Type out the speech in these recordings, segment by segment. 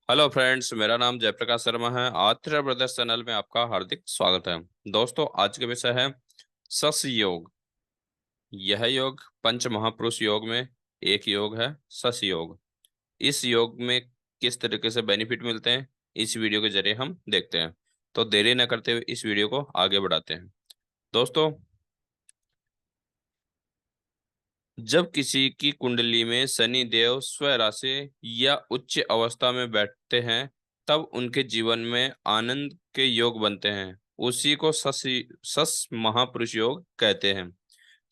Hello friends, मेरा नाम जयप्रकाश शर्मा है। आत्रेय ब्रदर्स चैनल में आपका हार्दिक स्वागत है। दोस्तों, आज का विषय है सस योग। यह योग पंच महापुरुष योग में एक योग है, सस योग। इस योग में किस तरीके से बेनिफिट मिलते हैं, इस वीडियो के जरिए हम देखते हैं। तो देरी न करते हुए इस वीडियो को आगे बढ़ाते हैं। दोस्तों, जब किसी की कुंडली में शनि देव स्वराशि या उच्च अवस्था में बैठते हैं, तब उनके जीवन में आनंद के योग बनते हैं। उसी को सस महापुरुष योग कहते हैं।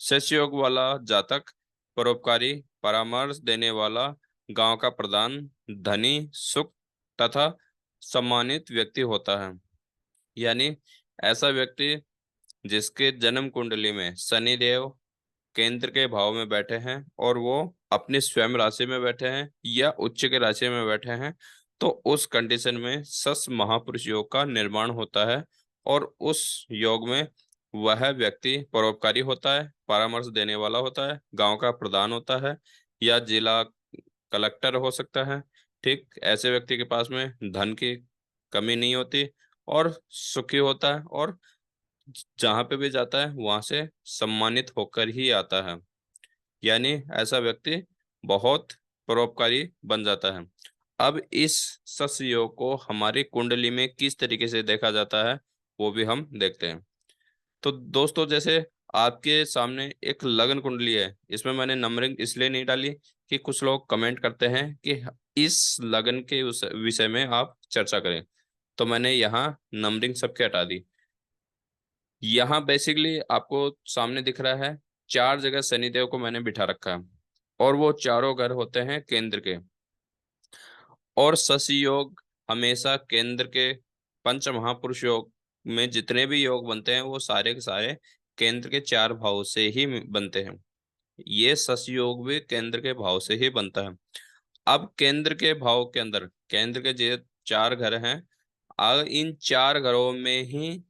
सस योग वाला जातक परोपकारी, परामर्श देने वाला, गांव का प्रधान, धनी, सुख तथा सम्मानित व्यक्ति होता है। यानी ऐसा व्यक्ति जिसके जन्म कुंडली में शनि देव केंद्र के भाव में बैठे हैं और वो अपनी स्वयं राशि में बैठे हैं या उच्च के राशि में बैठे हैं, तो उस कंडीशन में सस महापुरुष योग का निर्माण होता है। और उस योग में वह व्यक्ति परोपकारी होता है, परामर्श देने वाला होता है, गांव का प्रधान होता है या जिला कलेक्टर हो सकता है। ठीक ऐसे व्यक्ति के पास में धन की कमी नहीं होती और सुखी होता है, और जहां पे भी जाता है वहां से सम्मानित होकर ही आता है। यानी ऐसा व्यक्ति बहुत परोपकारी बन जाता है। अब इस सस योग को हमारी कुंडली में किस तरीके से देखा जाता है, वो भी हम देखते हैं। तो दोस्तों, जैसे आपके सामने एक लगन कुंडली है, इसमें मैंने नंबरिंग इसलिए नहीं डाली कि कुछ लोग कमेंट करते हैं कि इस लगन के उस विषय में आप चर्चा करें, तो मैंने यहाँ नंबरिंग सबके हटा दी। यहाँ बेसिकली आपको सामने दिख रहा है, चार जगह शनिदेव को मैंने बिठा रखा है और वो चारों घर होते हैं केंद्र के। और शशि योग हमेशा केंद्र के पंच महापुरुष योग में जितने भी योग बनते हैं वो सारे के सारे केंद्र के चार भाव से ही बनते हैं। ये शशि योग भी केंद्र के भाव से ही बनता है। अब केंद्र के भाव के अंदर केंद्र के जो चार घर हैं, इन चार घरों में ही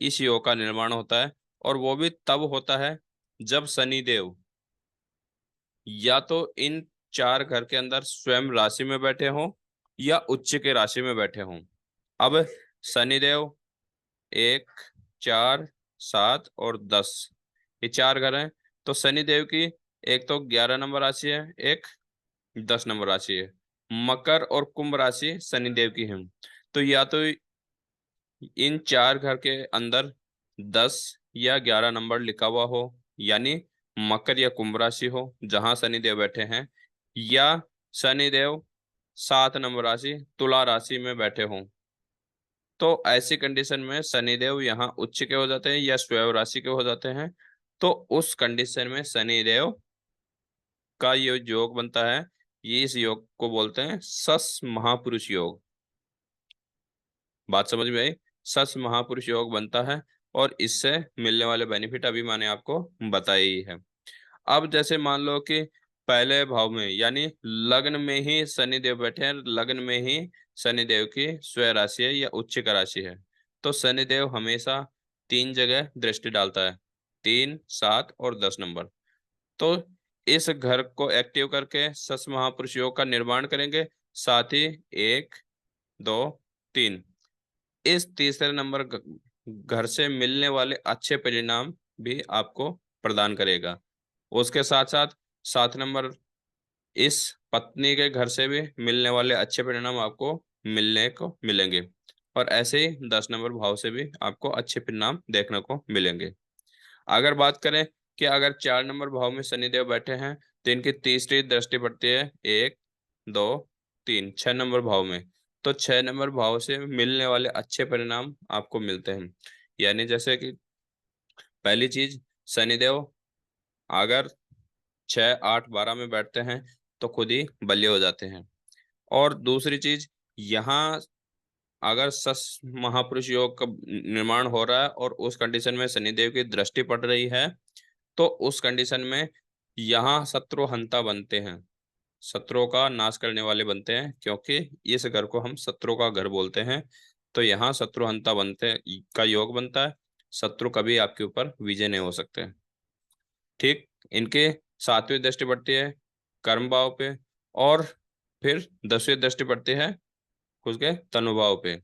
इस योग का निर्माण होता है। और वो भी तब होता है जब शनिदेव या तो इन चार घर के अंदर स्वयं राशि में बैठे हों या उच्च के राशि में बैठे हों। अब शनिदेव 1, 4, 7 और 10, ये चार घर हैं। तो शनिदेव की एक तो 11 नंबर राशि है, एक 10 नंबर राशि है। मकर और कुंभ राशि शनिदेव की है। तो या तो इन चार घर के अंदर 10 या 11 नंबर लिखा हुआ हो, यानी मकर या कुंभ राशि हो जहां शनिदेव बैठे हैं, या शनिदेव 7 नंबर राशि तुला राशि में बैठे हों। तो ऐसी कंडीशन में शनिदेव यहाँ उच्च के हो जाते हैं या स्वयं राशि के हो जाते हैं। तो उस कंडीशन में शनिदेव का ये योग बनता है। ये इस योग को बोलते हैं सस महापुरुष योग। बात समझ में आई? सस महापुरुष योग बनता है और इससे मिलने वाले बेनिफिट अभी मैंने आपको बताई ही है। अब जैसे मान लो कि पहले भाव में यानी लग्न में ही शनिदेव बैठे हैं, लग्न में ही शनिदेव की स्वय राशि है या उच्च का राशि है, तो शनिदेव हमेशा तीन जगह दृष्टि डालता है, 3, 7 और 10 नंबर। तो इस घर को एक्टिव करके सस महापुरुष योग का निर्माण करेंगे। साथ ही 1, 2, 3, इस तीसरे नंबर घर से मिलने वाले अच्छे परिणाम भी आपको प्रदान करेगा। उसके साथ साथ 7 नंबर इस पत्नी के घर से भी मिलने वाले अच्छे परिणाम आपको मिलने को मिलेंगे। और ऐसे ही 10 नंबर भाव से भी आपको अच्छे परिणाम देखने को मिलेंगे। अगर बात करें कि अगर 4 नंबर भाव में शनिदेव बैठे हैं, तो इनकी तीसरी दृष्टि पड़ती है 1, 2, 3, 6 नंबर भाव में। तो 6 नंबर भाव से मिलने वाले अच्छे परिणाम आपको मिलते हैं। यानी जैसे कि पहली चीज, शनिदेव अगर 6, 8, 12 में बैठते हैं तो खुद ही बलिय हो जाते हैं। और दूसरी चीज, यहाँ अगर सस महापुरुष योग का निर्माण हो रहा है और उस कंडीशन में शनिदेव की दृष्टि पड़ रही है, तो उस कंडीशन में यहाँ शत्रु हंता बनते हैं, शत्रुओं का नाश करने वाले बनते हैं, क्योंकि इस घर को हम शत्रु का घर बोलते हैं। तो यहाँ शत्रु हंता बनते का योग बनता है। शत्रु कभी आपके ऊपर विजय नहीं हो सकते। ठीक, इनके सातवीं दृष्टि पड़ती है कर्म भाव पे, और फिर 10वीं दृष्टि पड़ती है उसके तनुभाव पे।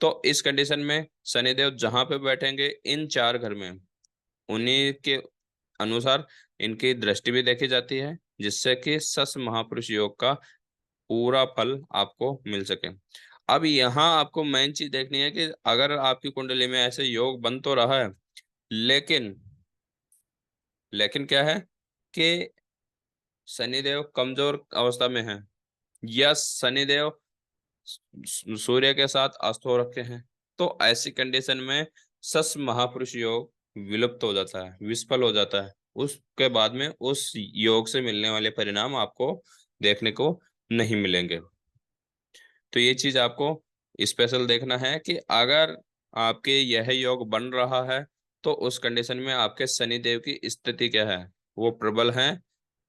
तो इस कंडीशन में शनिदेव जहां पे बैठेंगे इन चार घर में, उन्हीं के अनुसार इनकी दृष्टि भी देखी जाती है, जिससे कि सस महापुरुष योग का पूरा फल आपको मिल सके। अब यहाँ आपको मेन चीज देखनी है कि अगर आपकी कुंडली में ऐसे योग बन तो रहा है, लेकिन लेकिन क्या है कि शनिदेव कमजोर अवस्था में है, या शनिदेव सूर्य के साथ अस्त हो रखे हैं, तो ऐसी कंडीशन में सस महापुरुष योग विलुप्त हो जाता है, विस्फल हो जाता है। उसके बाद में उस योग से मिलने वाले परिणाम आपको देखने को नहीं मिलेंगे। तो ये चीज आपको स्पेशल देखना है कि अगर आपके यह योग बन रहा है तो उस कंडीशन में आपके शनिदेव की स्थिति क्या है, वो प्रबल है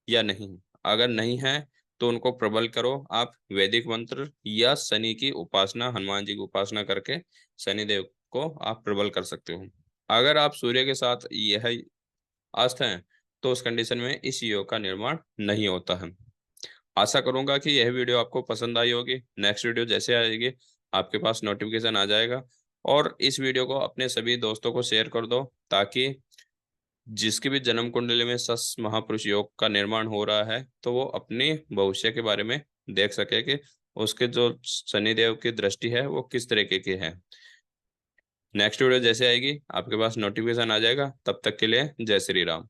या नहीं। अगर नहीं है तो उनको प्रबल करो आप वैदिक मंत्र या शनि की उपासना, हनुमान जी की उपासना करके शनिदेव को आप प्रबल कर सकते हो। अगर आप सूर्य के साथ यह आस्थ हैं तो उस कंडीशन में इस योग का निर्माण नहीं होता है। आशा करूंगा कि यह वीडियो आपको पसंद आई होगी। नेक्स्ट वीडियो जैसे आएगी आपके पास नोटिफिकेशन आ जाएगा। और इस वीडियो को अपने सभी दोस्तों को शेयर कर दो, ताकि जिसकी भी जन्म कुंडली में सस महापुरुष योग का निर्माण हो रहा है तो वो अपने भविष्य के बारे में देख सके कि उसके जो शनिदेव की दृष्टि है वो किस तरीके की है। नेक्स्ट वीडियो जैसे आएगी आपके पास नोटिफिकेशन आ जाएगा। तब तक के लिए जय श्री राम।